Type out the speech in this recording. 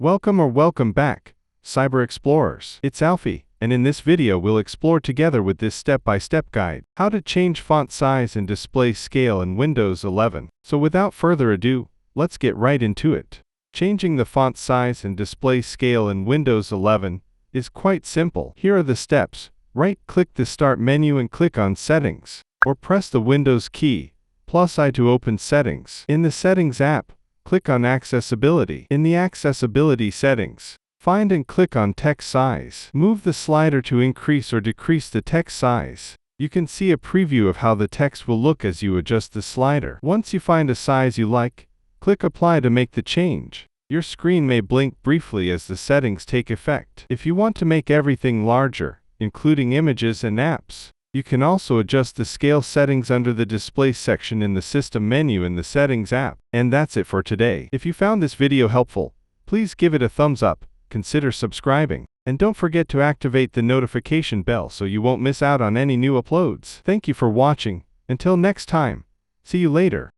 Welcome back, Cyber Explorers. It's Alfie, and in this video we'll explore together with this step-by-step guide, how to change font size and display scale in Windows 11. So without further ado, let's get right into it. Changing the font size and display scale in Windows 11 is quite simple. Here are the steps. Right-click the Start menu and click on Settings, or press the Windows key, +I to open Settings. In the Settings app, click on Accessibility. In the Accessibility settings, find and click on Text Size. Move the slider to increase or decrease the text size. You can see a preview of how the text will look as you adjust the slider. Once you find a size you like, click Apply to make the change. Your screen may blink briefly as the settings take effect. If you want to make everything larger, including images and apps, you can also adjust the scale settings under the Display section in the System menu in the Settings app. And that's it for today. If you found this video helpful, please give it a thumbs up, consider subscribing, and don't forget to activate the notification bell so you won't miss out on any new uploads. Thank you for watching. Until next time, see you later.